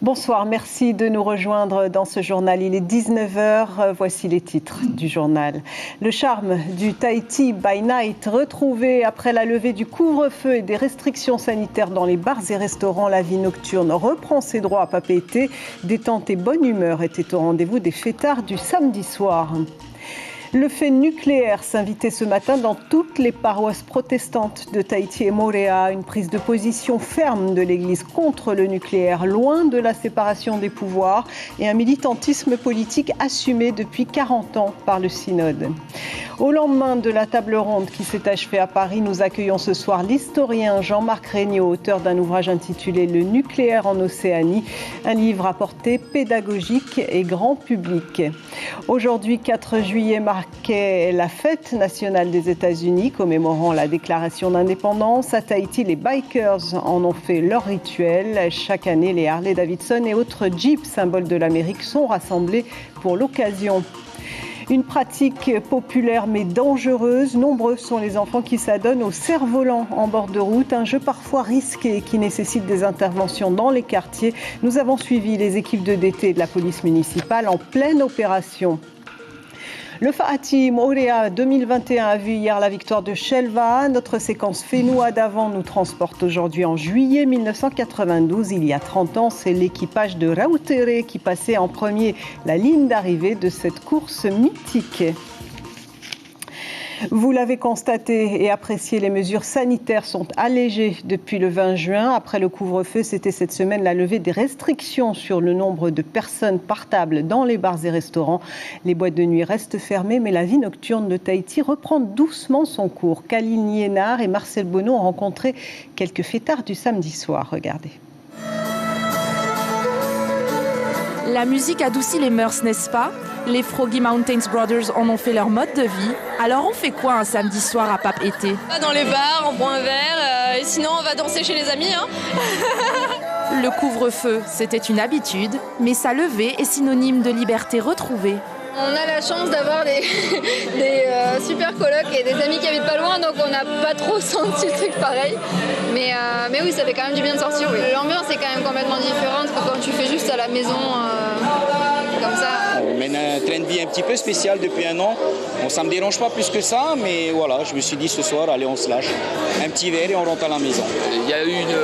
Bonsoir, merci de nous rejoindre dans ce journal. Il est 19h, voici les titres du journal. Le charme du Tahiti by Night retrouvé après la levée du couvre-feu et des restrictions sanitaires dans les bars et restaurants. La vie nocturne reprend ses droits à Papeete. Détente et bonne humeur étaient au rendez-vous des fêtards du samedi soir. Le fait nucléaire s'invitait ce matin dans toutes les paroisses protestantes de Tahiti et Moorea. Une prise de position ferme de l'Église contre le nucléaire, loin de la séparation des pouvoirs, et un militantisme politique assumé depuis 40 ans par le synode. Au lendemain de la table ronde qui s'est achevée à Paris, nous accueillons ce soir l'historien Jean-Marc Regnault, auteur d'un ouvrage intitulé « Le nucléaire en Océanie », un livre à portée pédagogique et grand public. Aujourd'hui, 4 juillet, marquait la fête nationale des États-Unis, commémorant la déclaration d'indépendance. À Tahiti, les bikers en ont fait leur rituel. Chaque année, les Harley-Davidson et autres Jeeps, symboles de l'Amérique, sont rassemblés pour l'occasion. Une pratique populaire mais dangereuse. Nombreux sont les enfants qui s'adonnent au cerf-volant en bord de route, un jeu parfois risqué qui nécessite des interventions dans les quartiers. Nous avons suivi les équipes de DT de la police municipale en pleine opération. Le Fa'ati Moorea 2021 a vu hier la victoire de Shelva. Notre séquence Fenua d'avant nous transporte aujourd'hui en juillet 1992. Il y a 30 ans, c'est l'équipage de Rautere qui passait en premier la ligne d'arrivée de cette course mythique. Vous l'avez constaté et apprécié, les mesures sanitaires sont allégées depuis le 20 juin. Après le couvre-feu, c'était cette semaine la levée des restrictions sur le nombre de personnes partables dans les bars et restaurants. Les boîtes de nuit restent fermées, mais la vie nocturne de Tahiti reprend doucement son cours. Khalil Niénard et Marcel Bonneau ont rencontré quelques fêtards du samedi soir. Regardez. La musique adoucit les mœurs, n'est-ce pas ? Les Froggy Mountains Brothers en ont fait leur mode de vie. Alors on fait quoi un samedi soir à Papeete ? Dans les bars, on boit un verre, et sinon on va danser chez les amis. Le couvre-feu, c'était une habitude, mais sa levée est synonyme de liberté retrouvée. On a la chance d'avoir des super colocs et des amis qui habitent pas loin, donc on n'a pas trop senti le truc pareil. Mais oui, ça fait quand même du bien de sortir. Oui. L'ambiance est quand même complètement différente que quand tu fais juste à la maison comme ça. On mène un train de vie un petit peu spécial depuis un an. Bon, ça ne me dérange pas plus que ça, mais voilà, je me suis dit ce soir, allez, on se lâche. Un petit verre et on rentre à la maison. Il y a eu une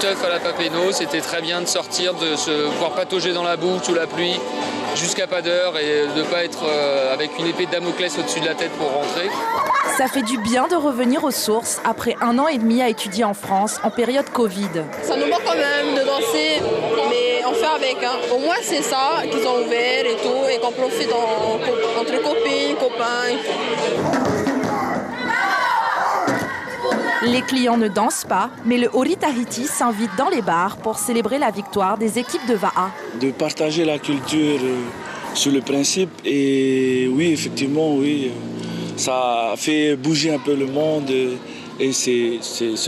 teuf à la Papeno, c'était très bien de sortir, de se pouvoir patauger dans la boue sous la pluie jusqu'à pas d'heure et de ne pas être avec une épée de Damoclès au-dessus de la tête pour rentrer. Ça fait du bien de revenir aux sources après 1 an et demi à étudier en France en période Covid. Ça nous manque quand même de danser, mais on fait avec. Au moins c'est ça, qu'ils ont ouvert et tout, et qu'on profite entre copines, copains. Les clients ne dansent pas, mais le Ori Tahiti s'invite dans les bars pour célébrer la victoire des équipes de Va'a. De partager la culture sur le principe, et oui, effectivement, oui, ça fait bouger un peu le monde. Et c'est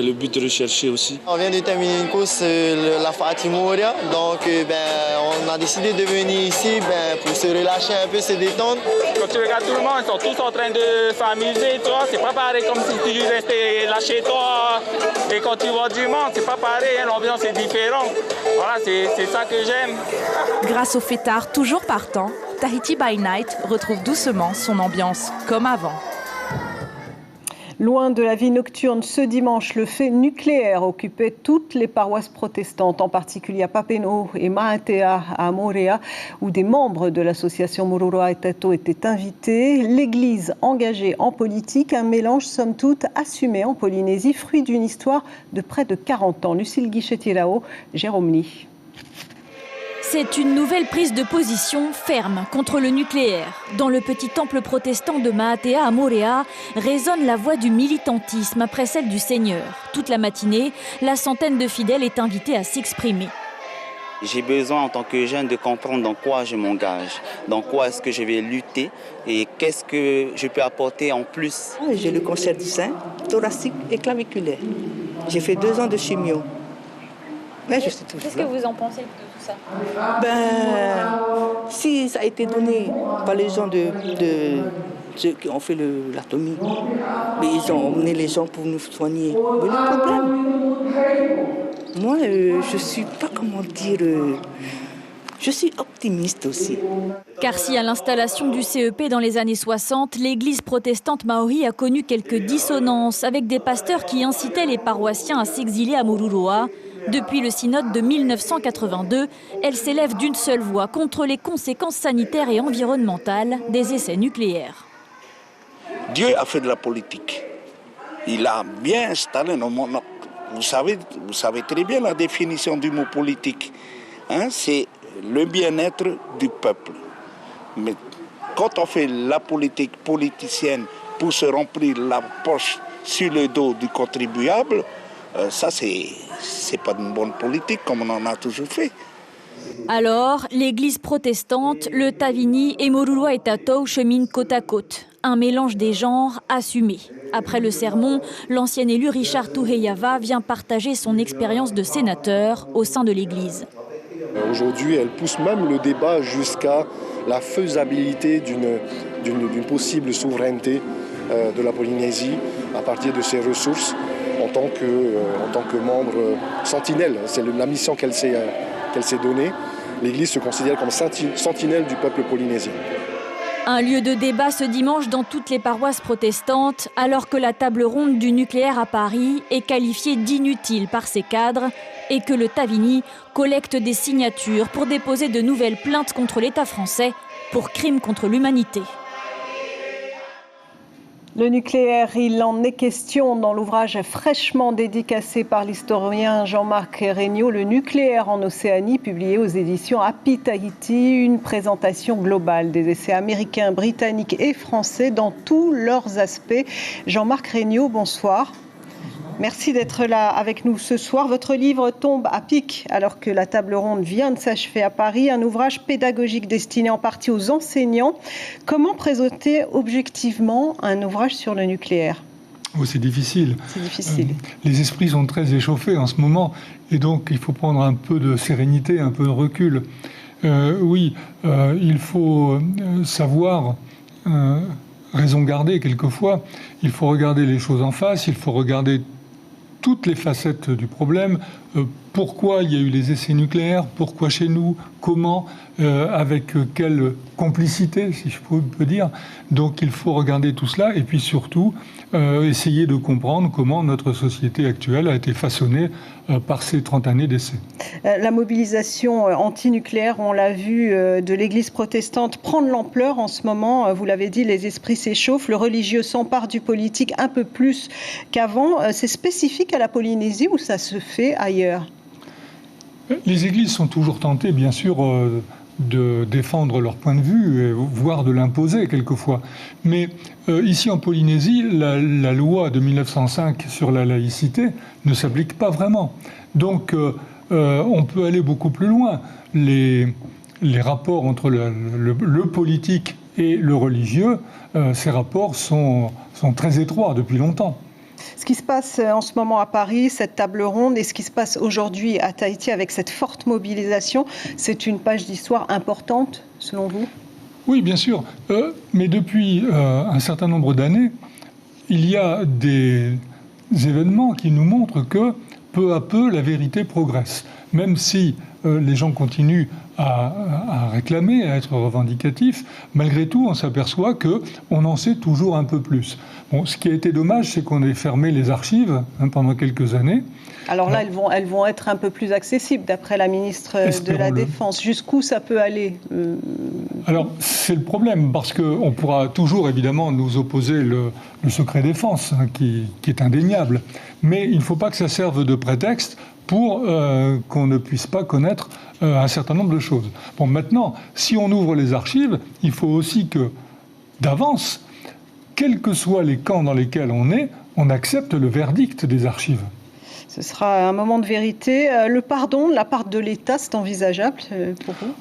le but recherché aussi. On vient de terminer une course, la Fa'ati Moorea, donc on a décidé de venir ici pour se relâcher un peu, se détendre. Quand tu regardes tout le monde, ils sont tous en train de s'amuser, toi. C'est pas pareil comme si tu restais là chez toi. Et quand tu vois du monde, c'est pas pareil, l'ambiance est différente. Voilà, c'est ça que j'aime. Grâce aux fêtards toujours partants, Tahiti by Night retrouve doucement son ambiance comme avant. Loin de la vie nocturne, ce dimanche, le fait nucléaire occupait toutes les paroisses protestantes, en particulier à Papeno et Ma'atea à Moorea, où des membres de l'association Mororoa et Tato étaient invités. L'Église engagée en politique, un mélange somme toute assumé en Polynésie, fruit d'une histoire de près de 40 ans. Lucille Guichet-Tirao, Jérôme Lee. C'est une nouvelle prise de position ferme contre le nucléaire. Dans le petit temple protestant de Ma'atea à Moorea résonne la voix du militantisme après celle du Seigneur. Toute la matinée, la centaine de fidèles est invitée à s'exprimer. J'ai besoin en tant que jeune de comprendre dans quoi je m'engage, dans quoi est-ce que je vais lutter et qu'est-ce que je peux apporter en plus. J'ai le cancer du sein, thoracique et claviculaire. J'ai fait 2 ans de chimio. Qu'est-ce que vous en pensez de tout ça ? Si ça a été donné par les gens de ceux qui ont fait l'atomie, mais ils ont emmené les gens pour nous soigner. Mais le problème, Moi, je suis pas, je suis optimiste aussi. Car si à l'installation du CEP dans les années 60, l'église protestante maori a connu quelques dissonances avec des pasteurs qui incitaient les paroissiens à s'exiler à Mururoa, depuis le synode de 1982, elle s'élève d'une seule voix contre les conséquences sanitaires et environnementales des essais nucléaires. Dieu a fait de la politique. Il a bien installé nos mondes. Vous savez très bien la définition du mot politique. C'est le bien-être du peuple. Mais quand on fait la politique politicienne pour se remplir la poche sur le dos du contribuable, ça c'est pas une bonne politique comme on en a toujours fait. Alors, l'église protestante, le Tavini et Moruroa et Tatou cheminent côte à côte. Un mélange des genres assumé. Après le sermon, l'ancien élu Richard Tuheyava vient partager son expérience de sénateur au sein de l'église. Aujourd'hui, elle pousse même le débat jusqu'à la faisabilité d'une possible souveraineté de la Polynésie à partir de ses ressources en tant que membre sentinelle. C'est la mission qu'elle s'est donnée. L'Église se considère comme sentinelle du peuple polynésien. Un lieu de débat ce dimanche dans toutes les paroisses protestantes, alors que la table ronde du nucléaire à Paris est qualifiée d'inutile par ses cadres et que le Tavini collecte des signatures pour déposer de nouvelles plaintes contre l'État français pour crimes contre l'humanité. Le nucléaire, il en est question dans l'ouvrage fraîchement dédicacé par l'historien Jean-Marc Regnault, Le nucléaire en Océanie, publié aux éditions Happy Tahiti, une présentation globale des essais américains, britanniques et français dans tous leurs aspects. Jean-Marc Regnault, bonsoir. Merci d'être là avec nous ce soir. Votre livre tombe à pic alors que la table ronde vient de s'achever à Paris. Un ouvrage pédagogique destiné en partie aux enseignants. Comment présenter objectivement un ouvrage sur le nucléaire ? Oh, c'est difficile. C'est difficile. Les esprits sont très échauffés en ce moment et donc il faut prendre un peu de sérénité, un peu de recul. Il faut savoir raison garder quelquefois. Il faut regarder les choses en face, il faut regarder toutes les facettes du problème, pourquoi il y a eu les essais nucléaires, pourquoi chez nous, comment, avec quelle complicité, si je peux dire. Donc il faut regarder tout cela et puis surtout essayer de comprendre comment notre société actuelle a été façonnée par ces 30 années d'essais. La mobilisation antinucléaire, on l'a vu, de l'Église protestante prend de l'ampleur en ce moment. Vous l'avez dit, les esprits s'échauffent, le religieux s'empare du politique un peu plus qu'avant. C'est spécifique à la Polynésie ou ça se fait ailleurs ? Les églises sont toujours tentées, bien sûr, de défendre leur point de vue, voire de l'imposer quelquefois. Mais ici en Polynésie, la loi de 1905 sur la laïcité ne s'applique pas vraiment. Donc on peut aller beaucoup plus loin. Les rapports entre le politique et le religieux, ces rapports sont très étroits depuis longtemps. Ce qui se passe en ce moment à Paris, cette table ronde, et ce qui se passe aujourd'hui à Tahiti avec cette forte mobilisation, c'est une page d'histoire importante, selon vous ? Oui, bien sûr. Mais depuis un certain nombre d'années, il y a des événements qui nous montrent que, peu à peu, la vérité progresse. Même si les gens continuent à réclamer, à être revendicatifs, malgré tout, on s'aperçoit qu'on en sait toujours un peu plus. Bon, ce qui a été dommage, c'est qu'on ait fermé les archives pendant quelques années. Alors là, elles vont être un peu plus accessibles, d'après la ministre de la Défense. Jusqu'où ça peut aller ? Alors, c'est le problème, parce qu'on pourra toujours, évidemment, nous opposer le secret défense, qui est indéniable. Mais il ne faut pas que ça serve de prétexte pour qu'on ne puisse pas connaître un certain nombre de choses. Bon, maintenant, si on ouvre les archives, il faut aussi que, d'avance, quels que soient les camps dans lesquels on accepte le verdict des archives. Ce sera un moment de vérité. Le pardon de la part de l'État, c'est envisageable pour vous ?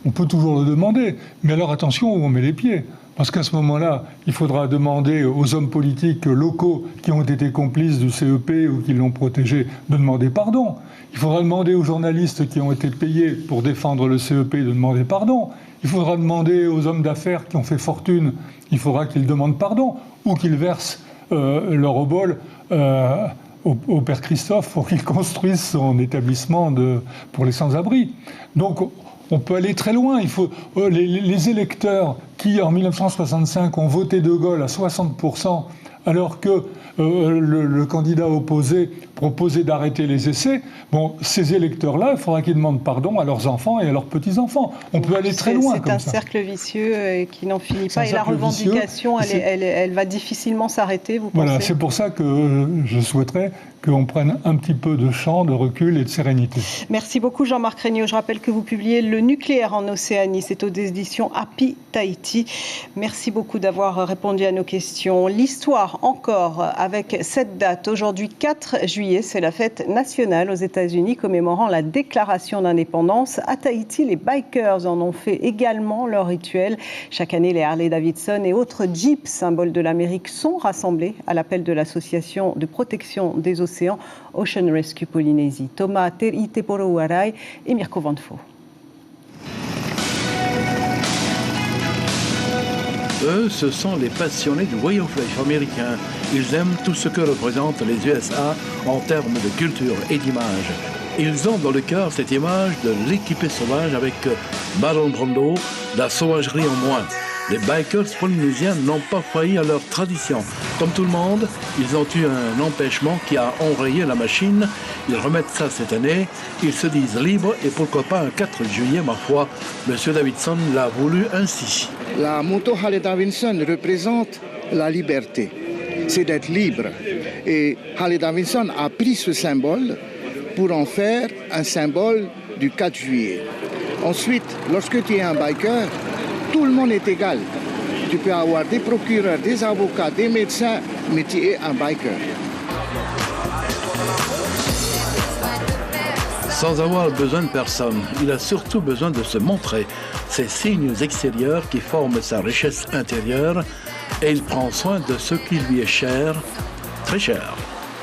On peut toujours le demander, mais alors attention où on met les pieds. Parce qu'à ce moment-là, il faudra demander aux hommes politiques locaux qui ont été complices du CEP ou qui l'ont protégé de demander pardon. Il faudra demander aux journalistes qui ont été payés pour défendre le CEP de demander pardon. Il faudra demander aux hommes d'affaires qui ont fait fortune, il faudra qu'ils demandent pardon ou qu'ils versent leur obol au père Christophe pour qu'il construise son établissement pour les sans-abri. Donc, on peut aller très loin. Il faut, les électeurs qui, en 1965, ont voté De Gaulle à 60%, alors que le candidat opposé proposait d'arrêter les essais, bon, ces électeurs-là, il faudra qu'ils demandent pardon à leurs enfants et à leurs petits-enfants. On peut aller très loin comme ça. C'est un cercle vicieux qui n'en finit pas. Et la revendication, elle va difficilement s'arrêter, vous pensez ? Voilà, c'est pour ça que je souhaiterais qu'on prenne un petit peu de champ, de recul et de sérénité. Merci beaucoup Jean-Marc Regnault. Je rappelle que vous publiez Le nucléaire en Océanie. C'est aux éditions Happy Tahiti. Merci beaucoup d'avoir répondu à nos questions. L'histoire encore avec cette date. Aujourd'hui 4 juillet, c'est la fête nationale aux États-Unis commémorant la déclaration d'indépendance. À Tahiti, les bikers en ont fait également leur rituel. Chaque année, les Harley-Davidson et autres Jeeps, symboles de l'Amérique, sont rassemblés à l'appel de l'association de protection des océans Ocean Rescue Polynésie. Thomas Teriteporo-Warai et Mirko Vanfo. Eux, ce sont les passionnés du way of life américain. Ils aiment tout ce que représentent les USA en termes de culture et d'image. Ils ont dans le cœur cette image de l'équipé sauvage avec Marlon Brando, la sauvagerie en moins. Les bikers polynésiens n'ont pas failli à leur tradition. Comme tout le monde, ils ont eu un empêchement qui a enrayé la machine. Ils remettent ça cette année. Ils se disent libres et pourquoi pas un 4 juillet, ma foi. Monsieur Davidson l'a voulu ainsi. La moto Harley-Davidson représente la liberté. C'est d'être libre. Et Harley-Davidson a pris ce symbole pour en faire un symbole du 4 juillet. Ensuite, lorsque tu es un biker, tout le monde est égal. Tu peux avoir des procureurs, des avocats, des médecins, mais tu es un biker. Sans avoir besoin de personne, il a surtout besoin de se montrer. Ces signes extérieurs qui forment sa richesse intérieure, et il prend soin de ce qui lui est cher, très cher.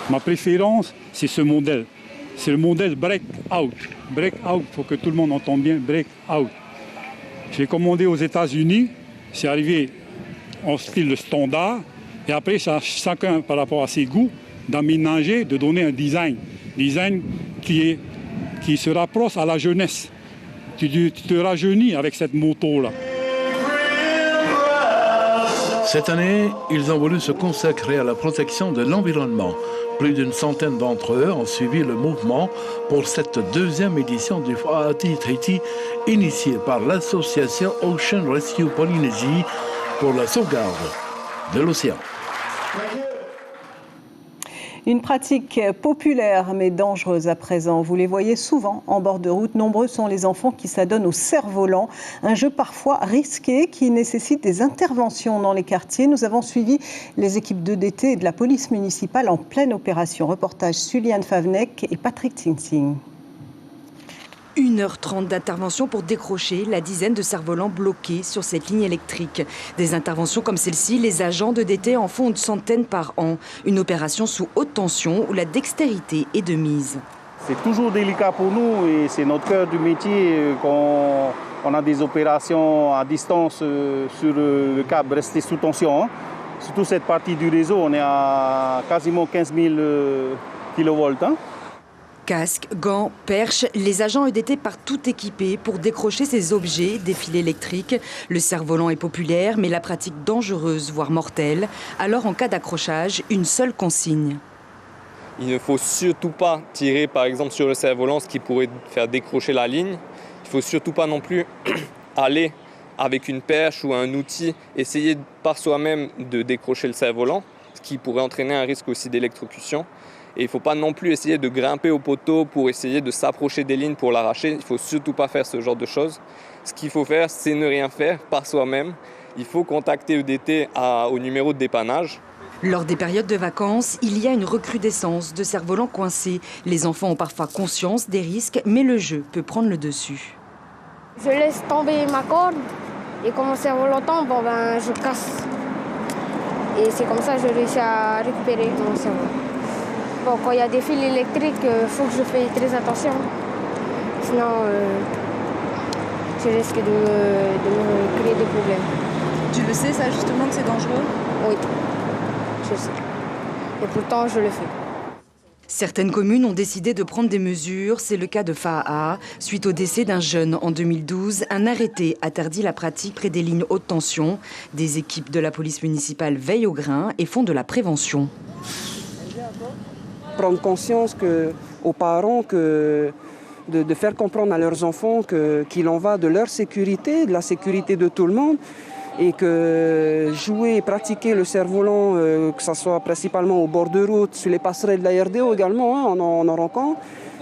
Ma préférence, c'est ce modèle. C'est le modèle Break Out. Break Out, il faut que tout le monde entende bien Break Out. J'ai commandé aux États-Unis, c'est arrivé en style standard, et après, chacun, par rapport à ses goûts, d'aménager, de donner un design qui se rapproche à la jeunesse. Tu te rajeunis avec cette moto-là. Cette année, ils ont voulu se consacrer à la protection de l'environnement. Plus d'une centaine d'entre eux ont suivi le mouvement pour cette deuxième édition du Happy Tahiti, initiée par l'association Ocean Rescue Polynésie pour la sauvegarde de l'océan. Une pratique populaire mais dangereuse à présent. Vous les voyez souvent en bord de route. Nombreux sont les enfants qui s'adonnent au cerf-volant. Un jeu parfois risqué qui nécessite des interventions dans les quartiers. Nous avons suivi les équipes d'EDT et de la police municipale en pleine opération. Reportage Suliane Favnek et Patrick Tsing. 1h30 d'intervention pour décrocher la dizaine de cerfs-volants bloqués sur cette ligne électrique. Des interventions comme celle-ci, les agents d'EDT en font une centaine par an. Une opération sous haute tension où la dextérité est de mise. C'est toujours délicat pour nous et c'est notre cœur du métier quand on a des opérations à distance sur le câble resté sous tension. Surtout cette partie du réseau, on est à quasiment 15 000 kV. Casques, gants, perches, les agents EDT partent tout équipés pour décrocher ces objets des fils électriques. Le cerf-volant est populaire, mais la pratique dangereuse, voire mortelle. Alors, en cas d'accrochage, une seule consigne. Il ne faut surtout pas tirer, par exemple, sur le cerf-volant, ce qui pourrait faire décrocher la ligne. Il ne faut surtout pas non plus aller avec une perche ou un outil, essayer par soi-même de décrocher le cerf-volant, ce qui pourrait entraîner un risque aussi d'électrocution. Et il ne faut pas non plus essayer de grimper au poteau pour essayer de s'approcher des lignes pour l'arracher. Il ne faut surtout pas faire ce genre de choses. Ce qu'il faut faire, c'est ne rien faire par soi-même. Il faut contacter EDT au numéro de dépannage. Lors des périodes de vacances, il y a une recrudescence de cerfs-volants coincés. Les enfants ont parfois conscience des risques, mais le jeu peut prendre le dessus. Je laisse tomber ma corde et quand mon cerf-volant tombe, je casse. Et c'est comme ça que je réussis à récupérer mon cerf-volant. Bon, quand il y a des fils électriques, il faut que je fasse très attention. Sinon, je risque de me créer des problèmes. Tu le sais, ça, justement, que c'est dangereux ? Oui, je sais. Et pourtant, je le fais. Certaines communes ont décidé de prendre des mesures. C'est le cas de Fa'a. Suite au décès d'un jeune en 2012, un arrêté interdit la pratique près des lignes haute tension. Des équipes de la police municipale veillent au grain et font de la prévention. Prendre conscience aux parents de faire comprendre à leurs enfants qu'il en va de leur sécurité, de la sécurité de tout le monde. Et que jouer et pratiquer le cerf-volant, que ce soit principalement au bord de route, sur les passerelles de la RDO également, hein, on en rend compte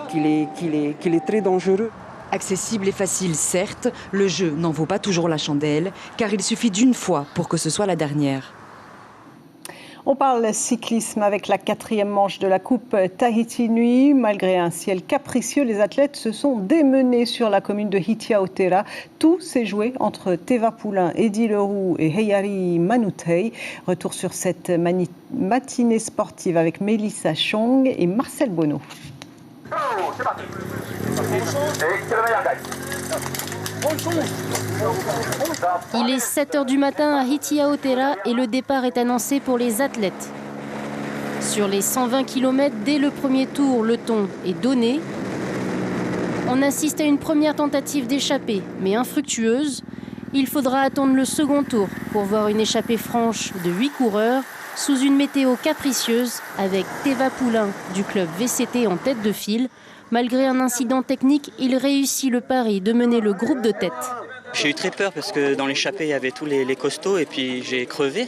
qu'il est très dangereux. Accessible et facile, certes, le jeu n'en vaut pas toujours la chandelle, car il suffit d'une fois pour que ce soit la dernière. On parle cyclisme avec la 4e manche de la Coupe Tahiti Nui. Malgré un ciel capricieux, les athlètes se sont démenés sur la commune de Hitiaotera. Tout s'est joué entre Teva Pulin, Eddy Leroux et Heiari Manutei. Retour sur cette matinée sportive avec Mélissa Chong et Marcel Bonneau. Il est 7h du matin à Hitiaotera et le départ est annoncé pour les athlètes. Sur les 120 km, dès le premier tour, le ton est donné. On assiste à une première tentative d'échappée, mais infructueuse. Il faudra attendre le second tour pour voir une échappée franche de 8 coureurs sous une météo capricieuse avec Teva Pulin du club VCT en tête de file. Malgré un incident technique, il réussit le pari de mener le groupe de tête. J'ai eu très peur parce que dans l'échappée, il y avait tous les costauds et puis j'ai crevé.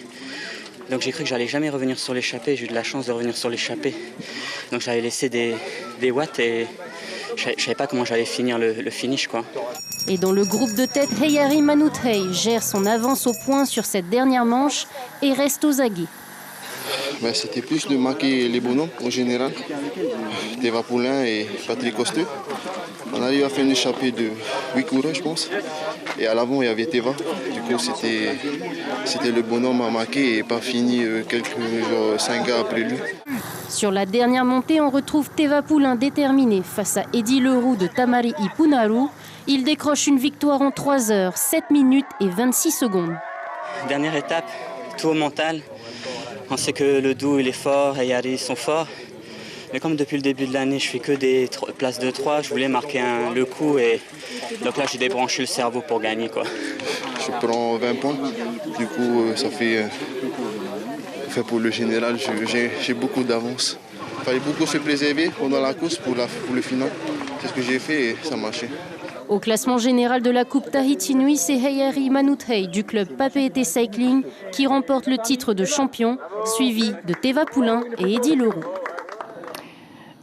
Donc j'ai cru que j'allais jamais revenir sur l'échappée. J'ai eu de la chance de revenir sur l'échappée. Donc j'avais laissé des watts et je ne savais pas comment j'allais finir le finish, quoi. Et dans le groupe de tête, Heiari Manutei gère son avance au point sur cette dernière manche et reste aux aguets. C'était plus de marquer les bonhommes en général, Teva Pulin et Patrick Costeux. On arrive à faire une échappée de 8 coureurs, je pense. Et à l'avant, il y avait Teva. Du coup, c'était le bonhomme à marquer et pas fini quelques 5 gars après lui. Sur la dernière montée, on retrouve Teva Pulin déterminé face à Eddy Leroux de Tamari Ipunaru. Il décroche une victoire en 3 heures, 7 minutes et 26 secondes. Dernière étape, tout au mental. On sait que le Doubs il est fort et Heiari sont forts. Mais comme depuis le début de l'année, je fais que des places de 3, je voulais marquer le coup. Et donc là, j'ai débranché le cerveau pour gagner, quoi. Je prends 20 points. Du coup, ça fait pour le général, j'ai beaucoup d'avance. Il fallait beaucoup se préserver pendant la course pour le final. C'est ce que j'ai fait et ça marchait. Au classement général de la Coupe Tahiti Nui, c'est Heiari Manutei du club Papeete Cycling qui remporte le titre de champion, suivi de Teva Pulin et Eddy Leroux.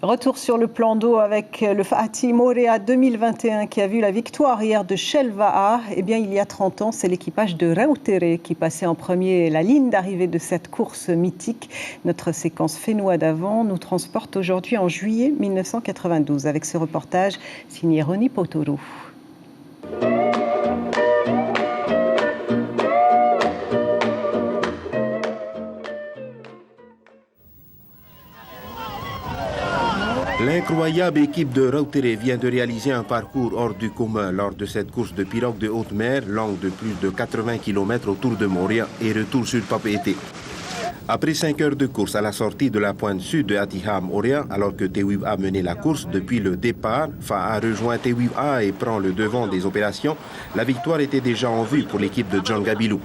Retour sur le plan d'eau avec le Fatih Morea 2021 qui a vu la victoire hier de Shelva'a. Eh bien, il y a 30 ans, c'est l'équipage de Rautere qui passait en premier la ligne d'arrivée de cette course mythique. Notre séquence Fénois d'avant nous transporte aujourd'hui en juillet 1992 avec ce reportage signé Roni Potoro. L'incroyable équipe de Rautere vient de réaliser un parcours hors du commun lors de cette course de pirogue de haute mer longue de plus de 80 km autour de Morea et retour sur Papeete. Après 5 heures de course à la sortie de la pointe sud de Atiham Orea, alors que Tewiva menait la course depuis le départ, Fa'a rejoint Tewiva et prend le devant des opérations, la victoire était déjà en vue pour l'équipe de John Gabilou.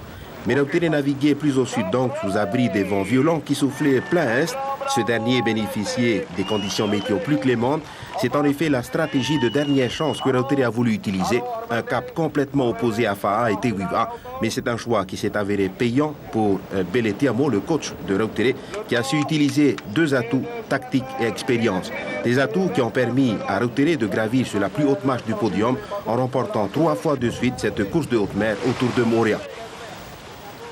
Mais Rautere naviguait plus au sud donc sous abri des vents violents qui soufflaient plein est. Ce dernier bénéficiait des conditions météo plus clémentes. C'est en effet la stratégie de dernière chance que Rautere a voulu utiliser, un cap complètement opposé à Fa'a et Tewiva. Mais c'est un choix qui s'est avéré payant pour Beletiamo, le coach de Rautere, qui a su utiliser 2 atouts, tactique et expérience. Des atouts qui ont permis à Rautere de gravir sur la plus haute marche du podium en remportant 3 fois de suite cette course de haute mer autour de Morea.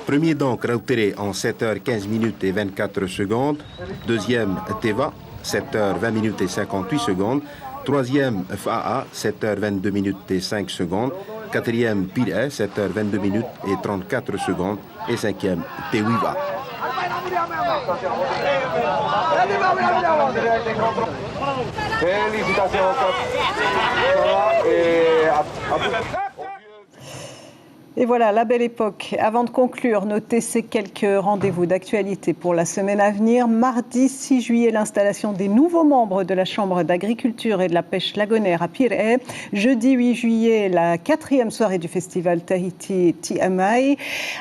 Premier donc Rautere en 7h15 minutes et 24 secondes. Deuxième Teva, 7h20 minutes et 58 secondes. Troisième Fa'a, 7h22 minutes et 5 secondes. Quatrième Pire, 7h22 minutes et 34 secondes. Et cinquième Tewiva. Et voilà, la belle époque. Avant de conclure, notez ces quelques rendez-vous d'actualité pour la semaine à venir. Mardi 6 juillet, l'installation des nouveaux membres de la Chambre d'agriculture et de la pêche lagonaire à Pirée. Jeudi 8 juillet, la 4e soirée du festival Tahiti Tiamai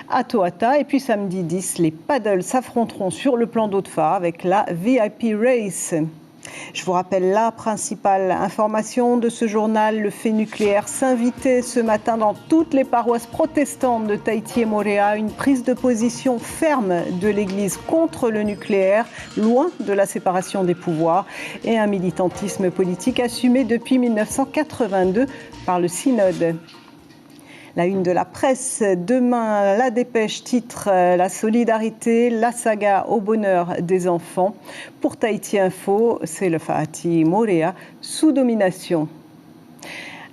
à Toata. Et puis samedi 10, les paddles s'affronteront sur le plan d'eau de phare avec la VIP Race. Je vous rappelle la principale information de ce journal. Le fait nucléaire s'invitait ce matin dans toutes les paroisses protestantes de Tahiti et Moorea. Une prise de position ferme de l'Église contre le nucléaire, loin de la séparation des pouvoirs, et un militantisme politique assumé depuis 1982 par le synode. La une de la presse, demain, la dépêche titre la solidarité, la saga au bonheur des enfants. Pour Tahiti Info, c'est le Fa'ati Moorea sous domination.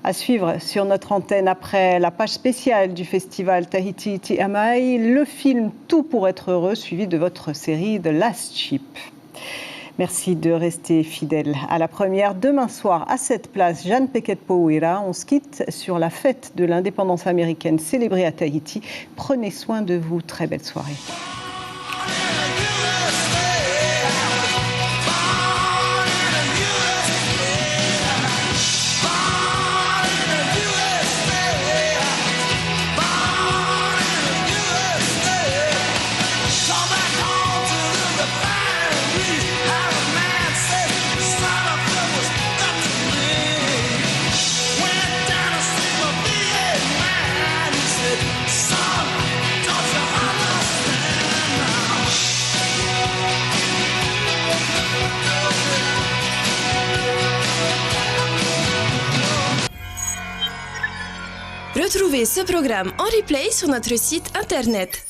À suivre sur notre antenne après la page spéciale du festival Tahiti Tiamai, le film Tout pour être heureux, suivi de votre série The Last Ship. Merci de rester fidèle à la première. Demain soir, à cette place, Jeanne Peket-Pouira. On se quitte sur la fête de l'indépendance américaine célébrée à Tahiti. Prenez soin de vous. Très belle soirée. Retrouvez ce programme en replay sur notre site internet